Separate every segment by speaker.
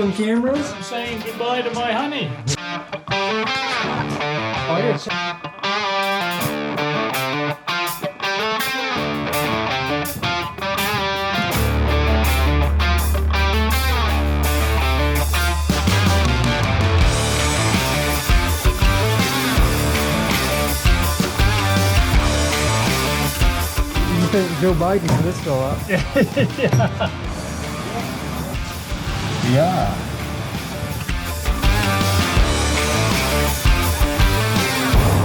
Speaker 1: on cameras?
Speaker 2: I'm saying goodbye to my honey.
Speaker 1: Oh, yeah. Joe Biden for this fill up.
Speaker 2: Yeah. Yeah.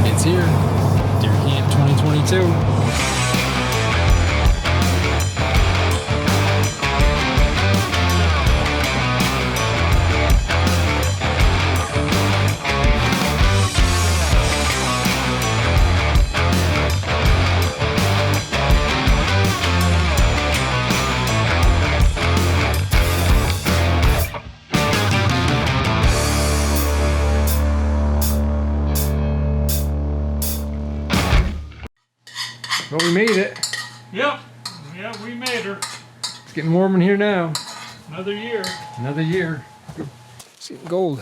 Speaker 3: It's here. Deer Camp 2022.
Speaker 1: Well, we made it.
Speaker 2: Yep. Yeah, we made her.
Speaker 1: It's getting warm in here now.
Speaker 2: Another year.
Speaker 1: Another year.
Speaker 3: It's getting gold.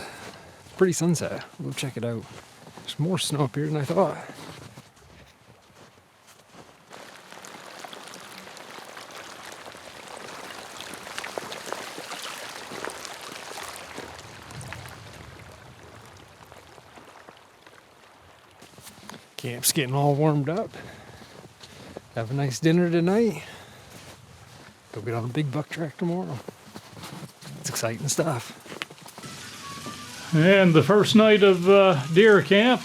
Speaker 3: Pretty sunset. We'll go check it out. There's more snow up here than I thought. Camp's getting all warmed up. Have a nice dinner tonight. Go get on a big buck track tomorrow. It's exciting stuff.
Speaker 2: And the first night of deer camp,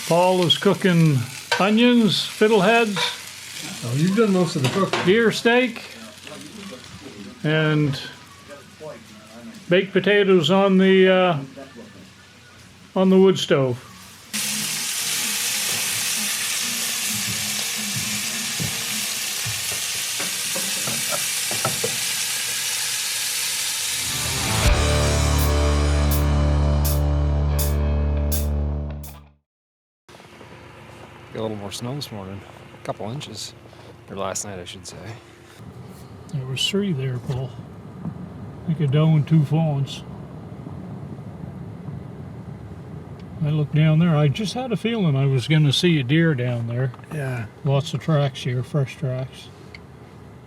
Speaker 2: Paul is cooking onions, fiddleheads,
Speaker 1: Oh, you've done most of the cooking.
Speaker 2: deer steak, and baked potatoes on the wood stove.
Speaker 3: Got a little more snow this morning. A couple inches. Or last night, I should say.
Speaker 2: There was 3 there, Paul. I think a doe and 2 fawns. I looked down there. I just had a feeling I was going to see a deer down there.
Speaker 3: Yeah.
Speaker 2: Lots of tracks here, fresh tracks.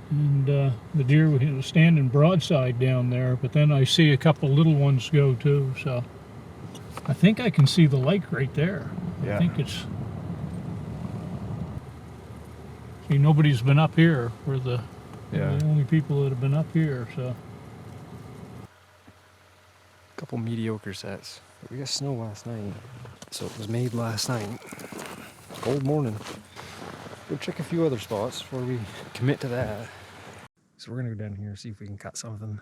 Speaker 2: And the deer was standing broadside down there, but then I see a couple little ones go too, so I think I can see the lake right there.
Speaker 3: Yeah.
Speaker 2: I think it's... See, nobody's been up here. We're the only people that have been up here, so...
Speaker 3: Couple mediocre sets. We got snow last night, so it was made last night. Cold morning. Go check a few other spots before we commit to that. So we're gonna go down here, see if we can cut something.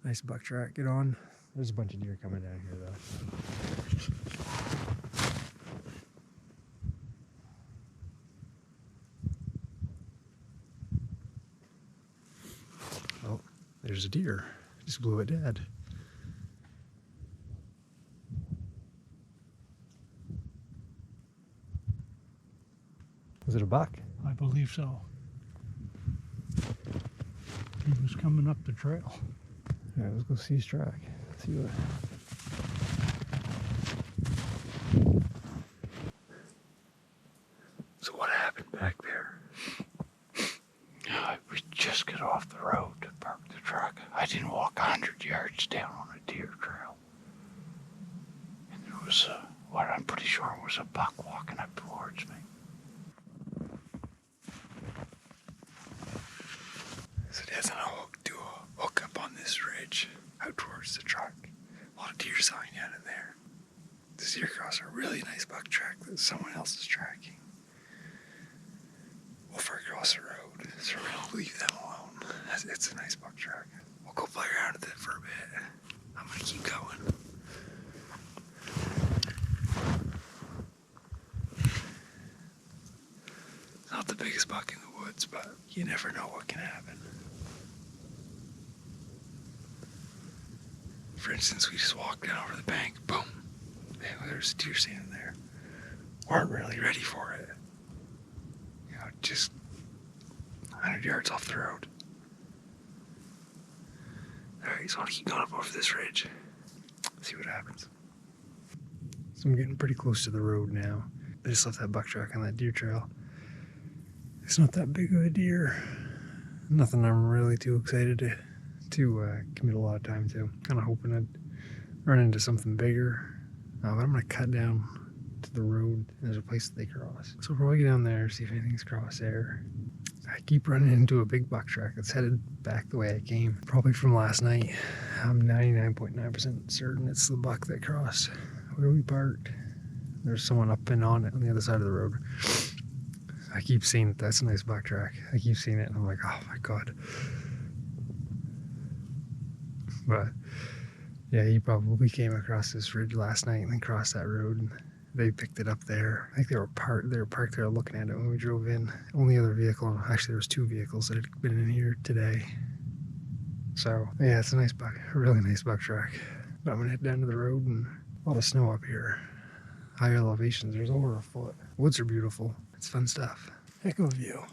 Speaker 3: Nice buck track, get on. There's a bunch of deer coming down here though. Oh, there's a deer. Just blew it dead. Was it a buck?
Speaker 2: I believe so. He was coming up the trail.
Speaker 3: Yeah, let's go see his track. See what. So what happened back there?
Speaker 4: We just got off the road to park the truck. I didn't walk 100 yards down on a deer trail. And there was what I'm pretty sure was a buck walking up towards me. So there's a hook up on this ridge out towards the truck. A lot of deer sign down in there. This deer crossed a really nice buck track that someone else is tracking. We'll far across the road, so we're gonna leave them alone. It's a nice buck track. We'll go play around with it for a bit. I'm gonna keep going. Not the biggest buck in the woods, but you never know what can happen. For instance, we just walked down over the bank, boom. There's a deer standing there. Weren't really ready for it. You know, just 100 yards off the road. Alright, so I'll keep going up over this ridge. See what happens. So I'm getting pretty close to the road now. I just left that buck track on that deer trail. It's not that big of a deer. Nothing I'm really too excited to commit a lot of time to. Kind of hoping I'd run into something bigger. But I'm going to cut down to the road. There's a place that they cross. So we'll probably get down there, see if anything's crossed there. I keep running into a big buck track that's headed back the way I came. Probably from last night. I'm 99.9% certain it's the buck that crossed where we parked. There's someone up and on it on the other side of the road. I keep seeing it. That's a nice buck track. I keep seeing it and I'm like, oh my god. But yeah, he probably came across this ridge last night and then crossed that road and they picked it up there. I think they were parked there looking at it when we drove in. Only other vehicle, actually there was 2 vehicles that had been in here today. So yeah, it's a nice buck, a really nice buck track. But I'm gonna head down to the road and a lot of snow up here. High elevations, there's over a foot. Woods are beautiful. It's fun stuff. Heck of a view.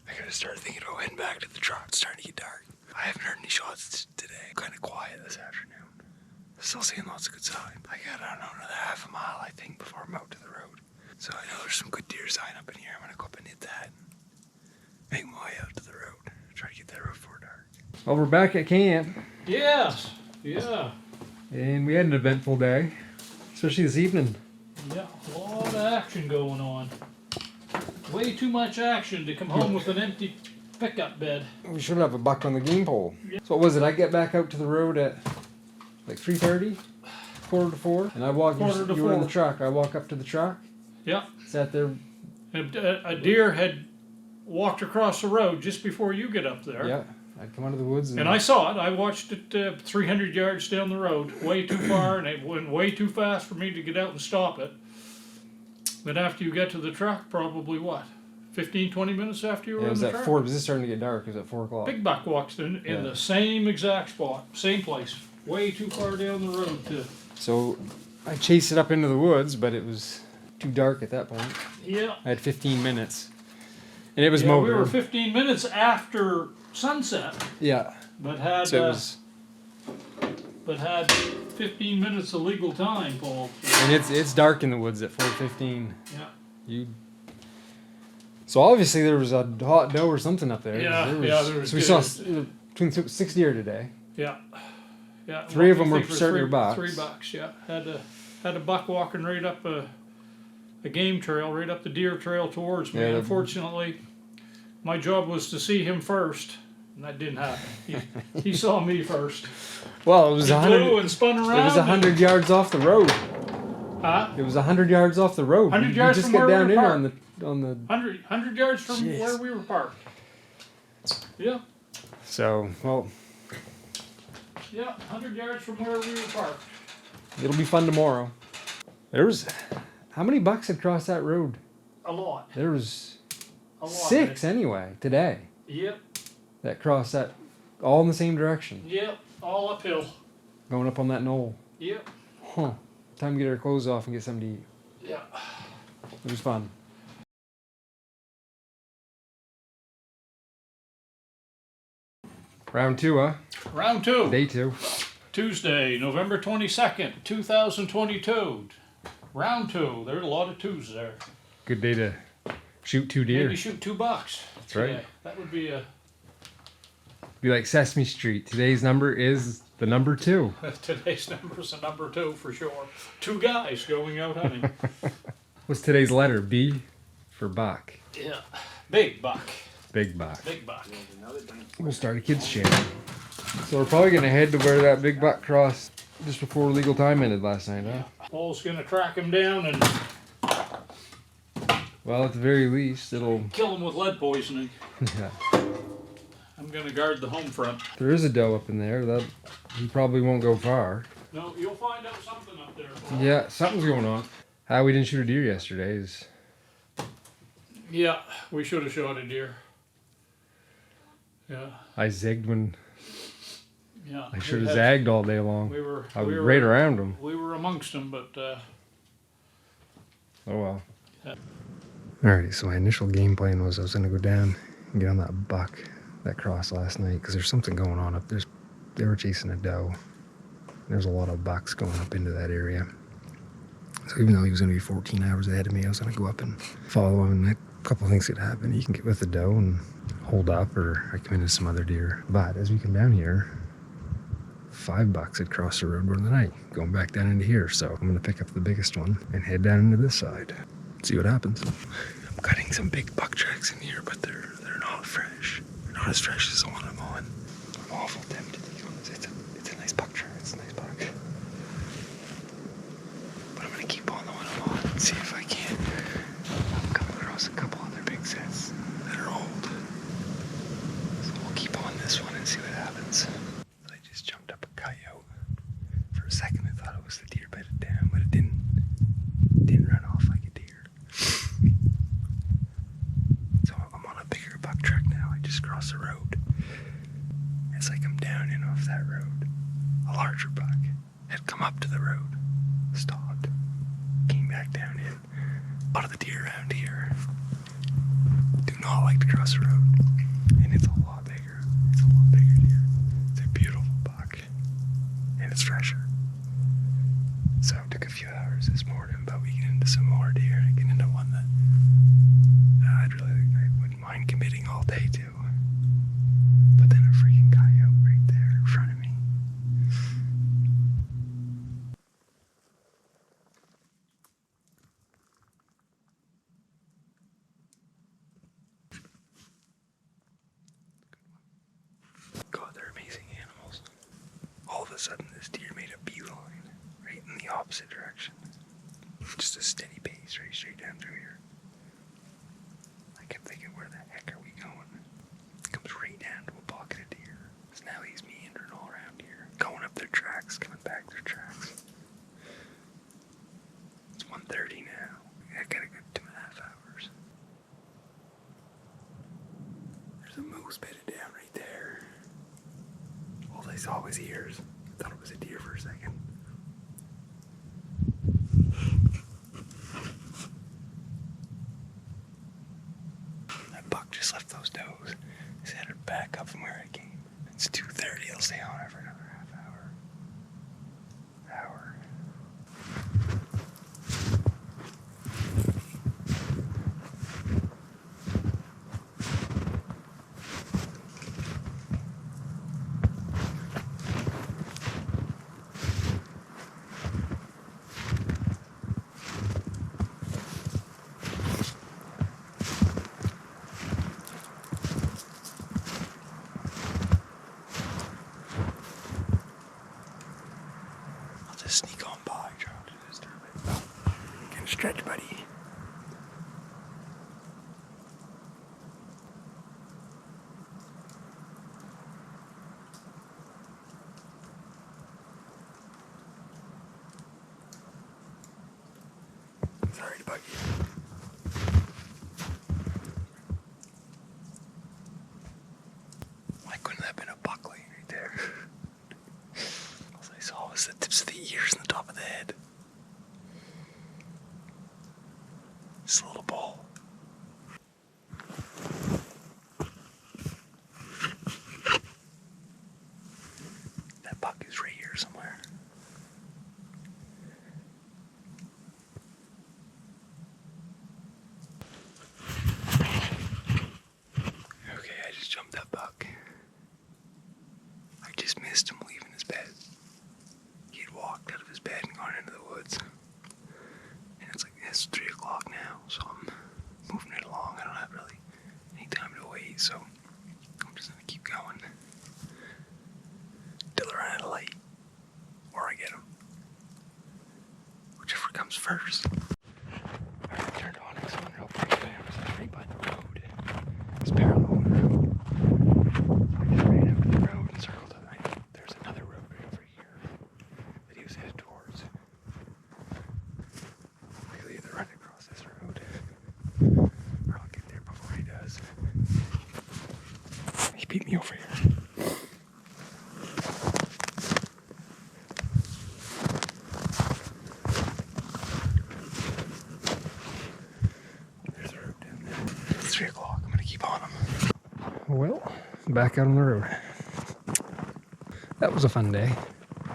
Speaker 4: I gotta start thinking about heading back to the truck. It's starting to get dark. I haven't heard any shots today. Kind of quiet this afternoon. Still seeing lots of good signs. I got, I don't know, another half a mile, I think, before I'm out to the road. So I know there's some good deer sign up in here. I'm gonna go up and hit that. Make my way out to the road. Try to get that road before dark.
Speaker 1: Well, we're back at camp,
Speaker 2: Yes. Yeah.
Speaker 1: and we had an eventful day, especially this evening.
Speaker 2: Yeah. A lot of action going on. Way too much action to come home with an empty pickup bed.
Speaker 1: We should have a buck on the game pole. So what was it? I get back out to the road at like 3:30, 3:45, and I walk. You were in the truck. I walk up to the truck.
Speaker 2: Yeah.
Speaker 1: Sat there.
Speaker 2: A deer had walked across the road just before you get up there.
Speaker 1: Yeah. I'd come out of the woods
Speaker 2: And I saw it. I watched it 300 yards down the road, way too far, and it went way too fast for me to get out and stop it. But after you get to the truck, probably what? 15, 20 minutes after you were
Speaker 1: it
Speaker 2: in
Speaker 1: was
Speaker 2: the
Speaker 1: at
Speaker 2: truck?
Speaker 1: 4. Was this starting to get dark? It was at 4 o'clock.
Speaker 2: Big buck walks in the same exact spot, same place, way too far down the road to.
Speaker 1: So I chased it up into the woods, but it was too dark at that point.
Speaker 2: Yeah.
Speaker 1: I had 15 minutes. And it was
Speaker 2: Yeah,
Speaker 1: mowed.
Speaker 2: we were 15 minutes after sunset,
Speaker 1: Yeah.
Speaker 2: but had
Speaker 1: So it was,
Speaker 2: but had 15 minutes of legal time, Paul.
Speaker 1: and it's dark in the woods at 4:15.
Speaker 2: Yeah.
Speaker 1: So obviously there was a hot doe or something up there.
Speaker 2: Yeah, there was
Speaker 1: So we saw between 6 deer today.
Speaker 2: Yeah. Yeah.
Speaker 1: 3 of them were
Speaker 2: I think
Speaker 1: starting bucks.
Speaker 2: 3 bucks, yeah. Had a buck walking right up a game trail, right up the deer trail towards me.
Speaker 1: Yeah,
Speaker 2: Unfortunately, my job was to see him first, and that didn't happen. He saw me first.
Speaker 1: Well, it was
Speaker 2: He
Speaker 1: 100.
Speaker 2: flew and spun around.
Speaker 1: It was 100 yards off the road.
Speaker 2: Huh?
Speaker 1: It was 100 yards off the road.
Speaker 2: 100 yards
Speaker 1: you just
Speaker 2: from
Speaker 1: get
Speaker 2: where
Speaker 1: down
Speaker 2: we
Speaker 1: in
Speaker 2: were
Speaker 1: on the
Speaker 2: 100 yards from
Speaker 1: Jeez.
Speaker 2: where we were parked. Yeah.
Speaker 1: So, well,
Speaker 2: Yeah, 100 yards from where we were parked.
Speaker 1: it'll be fun tomorrow. There was, how many bucks had crossed that road?
Speaker 2: A lot.
Speaker 1: There was
Speaker 2: A lot.
Speaker 1: 6 anyway today
Speaker 2: Yep.
Speaker 1: that crossed that, all in the same direction,
Speaker 2: Yep. All uphill.
Speaker 1: going up on that knoll.
Speaker 2: Yep.
Speaker 1: Huh. Time to get our clothes off and get something to eat.
Speaker 2: Yeah.
Speaker 1: It was fun. Round 2, huh?
Speaker 2: Round 2.
Speaker 1: Day 2.
Speaker 2: Tuesday, November 22nd, 2022. Round 2. There's a lot of 2s there.
Speaker 1: Good day to shoot 2 deer.
Speaker 2: Maybe shoot 2 bucks.
Speaker 1: That's right.
Speaker 2: That would be a.
Speaker 1: Be like Sesame Street. Today's number is the number 2.
Speaker 2: Today's number's a number 2 for sure. 2 guys going out hunting.
Speaker 1: What's today's letter? B for buck.
Speaker 2: Yeah. Big buck.
Speaker 1: Big buck.
Speaker 2: Big buck.
Speaker 1: We'll start a kids channel. So we're probably gonna head to where that big buck crossed just before legal time ended last night, huh?
Speaker 2: Paul's gonna track him down and
Speaker 1: Well, at the very least, it'll.
Speaker 2: kill him with lead poisoning.
Speaker 1: Yeah.
Speaker 2: I'm gonna guard the home front.
Speaker 1: There is a doe up in there. That he probably won't go far.
Speaker 2: No, you'll find out something up there, Paul.
Speaker 1: Yeah, something's going on. How we didn't shoot a deer yesterday is.
Speaker 2: Yeah, we should have shot a deer. Yeah,
Speaker 1: I zigged when
Speaker 2: yeah.
Speaker 1: I should have zagged all day long.
Speaker 2: We were.
Speaker 1: I was
Speaker 2: we were
Speaker 1: right around them.
Speaker 2: We were amongst them, but
Speaker 1: Oh well.
Speaker 2: Yeah.
Speaker 3: Alright, so my initial game plan was I was going to go down and get on that buck that crossed last night, because there's something going on up there. They were chasing a doe. There's a lot of bucks going up into that area. So even though he was going to be 14 hours ahead of me, I was going to go up and follow him, and a couple of things could happen. You can get with the doe and hold up, or I come into some other deer. But as we come down here, 5 bucks had crossed the road during the night, going back down into here. So I'm going to pick up the biggest one and head down into this side. See what happens. I'm cutting some big buck tracks in here, but they're not fresh. They're not as fresh as the one I'm on. I'm awful tempted to go. It's a nice buck track. It's a nice buck. But I'm going to keep on the one I'm on and see if I can come across a couple other big sets that are old. So we'll keep on this one and see what happens. I just jumped up a coyote. For a second I thought it was the deer bedded down, but it didn't run off like a deer. So I'm on a bigger buck track now. I just crossed the road. As I come down in off that road, a larger buck had come up to the road, stopped, came back down in. A lot of the deer around here do not like to cross the road, and it's a lot bigger. It's a lot bigger deer. It's a beautiful buck, and it's fresher. So it took a few hours this morning, but we get into some more deer. I get into one that I wouldn't mind committing all day to. But then a freaking coyote right there in front of me. God, they're amazing animals. All of a sudden, this deer made a beeline right in the opposite direction. Just a steady pace right straight down through here. I kept thinking, where the heck are we going? It comes right down to a pocket of deer. So now he's meandering all around here, going up their tracks, coming back their tracks. It's 1:30 now. I got a good 2.5 hours. There's a moose bedded down right there. All I saw was ears. I thought it was a deer for a second. That buck just left those does. He's headed back up from where I came. It's 2:30. I'll stay on it for another half hour. Sneak on by, trying to disturb it. Oh, you can stretch, buddy. Sorry to bug you. Why couldn't that have been a buck lane right there? All I saw was the tips of the ears and the top of the head. Just a little ball. That buck is right here somewhere. Okay, I just jumped that buck. I just missed him leaving his bed. He had walked out of his bed and gone into the woods. And it's 3 o'clock now, so I'm moving it along. I don't have really any time to wait, so I'm just gonna keep going till I run out of light, or I get him. Whichever comes first. Alright, I turned on this one real quick. It's right by the road. It's parallel to the road. So I just ran out to the road and circled it. There's another road right over here that he was headed towards. I'll either run across this road or I'll get there before he does. He beat me over here. well, back out on the road. That was a fun day.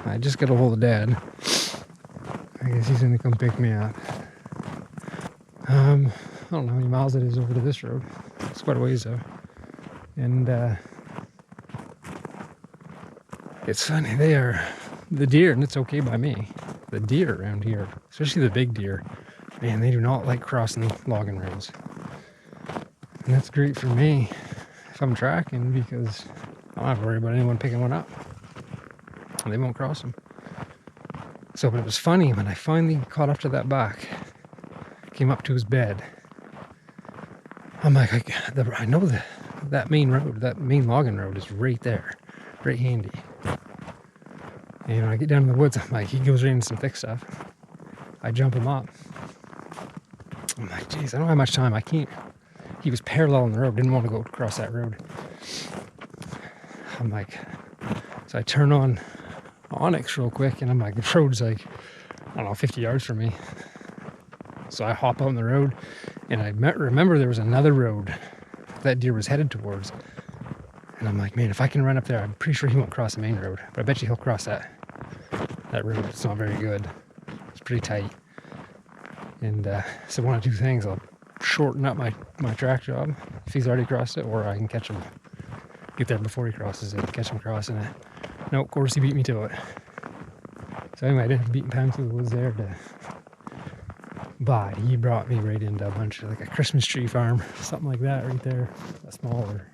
Speaker 3: I just got a hold of Dad. I guess he's gonna come pick me up. I don't know how many miles it is over to this road. It's quite a ways though. And it's funny, they are the deer, and it's okay by me. The deer around here, especially the big deer, man, they do not like crossing logging roads. And that's great for me if I'm tracking, because I don't have to worry about anyone picking one up. They won't cross them. So, but it was funny when I finally caught up to that buck, came up to his bed. I'm like, I know that main road, that main logging road is right there, right handy. And when I get down in the woods, I'm like, he goes right into some thick stuff. I jump him up. I'm like, geez, I don't have much time. I can't. He was parallel on the road, didn't want to go across that road. I'm like, so I turn on Onyx real quick, and I'm like, the road's like, I don't know, 50 yards from me. So I hop out on the road, and I remember there was another road that deer was headed towards. And I'm like, man, if I can run up there, I'm pretty sure he won't cross the main road. But I bet you he'll cross that road. It's not very good. It's pretty tight. And so one of two things, I'll shorten up my track job if he's already crossed it, or I can catch him, get there before he crosses it, catch him crossing it. No, of course he beat me to it. So anyway, I didn't have to beat time through the woods there but he brought me right into a bunch of, like a Christmas tree farm, something like that right there, a smaller.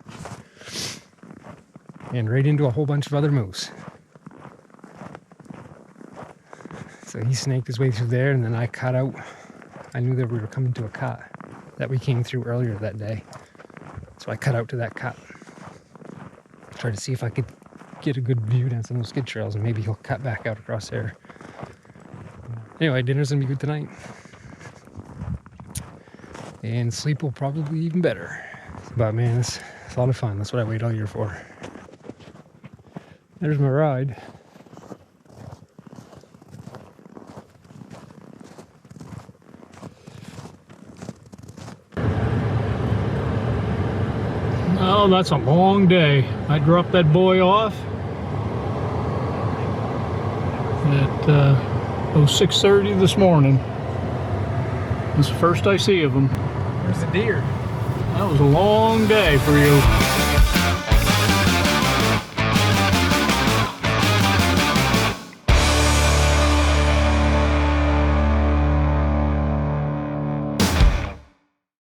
Speaker 3: And right into a whole bunch of other moose. So he snaked his way through there, and then I cut out. I knew that we were coming to a cut that we came through earlier that day. So I cut out to that cut. Tried to see if I could get a good view down some of those skid trails, and maybe he'll cut back out across there. Anyway, dinner's gonna be good tonight. And sleep will probably be even better. But man, it's a lot of fun. That's what I wait all year for. There's my ride.
Speaker 2: Oh, that's a long day. I dropped that boy off at 6:30 this morning. This is the first I see of him.
Speaker 3: There's a deer.
Speaker 2: That was a long day for you.